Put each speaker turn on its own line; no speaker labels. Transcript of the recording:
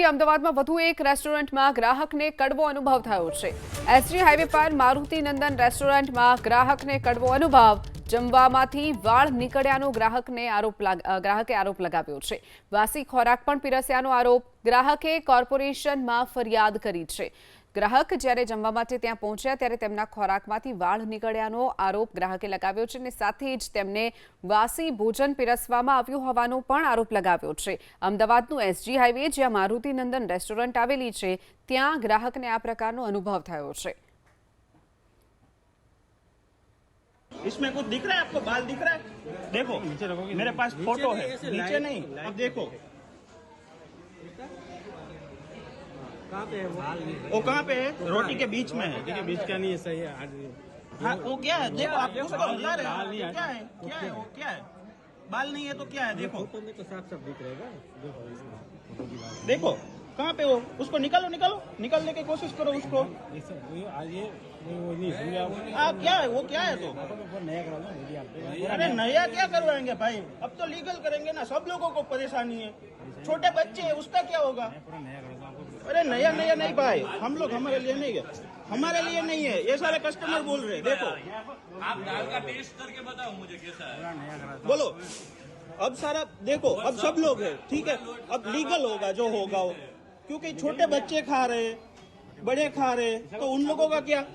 અમદાવાદમાં વધુ એક રેસ્ટોરન્ટમાં ગ્રાહકને કડવો અનુભવ થયો છે। એસજી હાઈવે પર મારુતિ નંદન રેસ્ટોરન્ટમાં ગ્રાહકને કડવો અનુભવ, જમવામાંથી વાળ નીકળ્યાનો ગ્રાહકે આરોપ લગાવ્યો છે। વાસી ખોરાક પણ પીરસ્યાનો આરોપ ગ્રાહકે કોર્પોરેશનમાં ફરિયાદ કરી છે। ગ્રાહક જ્યારે જમવા માટે ત્યાં પહોંચ્યા ત્યારે તેમના ખોરાકમાંથી વાળ નીકળ્યાનો આરોપ ગ્રાહકે લગાવ્યો છે અને સાથે જ તેમને વાસી ભોજન પીરસવામાં આવ્યું હોવાનો પણ આરોપ લગાવ્યો છે। અમદાવાદનું એસજી હાઈવે જ્યાં મારુતિ નંદન રેસ્ટોરન્ટ આવેલી છે ત્યાં ગ્રાહકને આ પ્રકારનો અનુભવ થયો છે।
इसमें कुछ दिख रहा है आपको? बाल दिख रहा है? देखो मेरे पास फोटो है, नीचे नहीं, अब देखो
कहाँ पे है
वो कहाँ पे है? रोटी के बीच में है।
देखिए बीच का नहीं है, सही है आज
हाँ वो क्या है? देखो आप उसको बता रहे हो क्या है? क्या है वो? क्या है? बाल नहीं है तो क्या है? देखो
फोटो में तो साफ साफ दिख रहेगा। देखो इसमें फोटो की बात
देखो कहाँ पे हो? उसको निकालो निकालो, निकालने की कोशिश करो उसको।
आज ये वो नहीं समझा
आप क्या है? वो क्या है तो?
नया करा दो मीडिया पे।
अरे नया क्या करवाएंगे भाई? अब तो लीगल करेंगे ना, सब लोगों को परेशानी है। छोटे बच्चे हैं उसका क्या होगा?
पूरा नया करा दो आपको।
अरे नया नया नहीं भाई, हम लोग हमारे लिए नहीं है, हमारे लिए नहीं है, ये सारे कस्टमर बोल रहे हैं। देखो
आप दाल का टेस्ट करके बताओ मुझे कैसा है।
पूरा नया करा दो।
बोलो अब सारा देखो, अब सब लोग हैं, ठीक है, अब लीगल होगा जो होगा वो, क्योंकि छोटे बच्चे खा रहे, बड़े खा रहे, तो उन लोगों का क्या?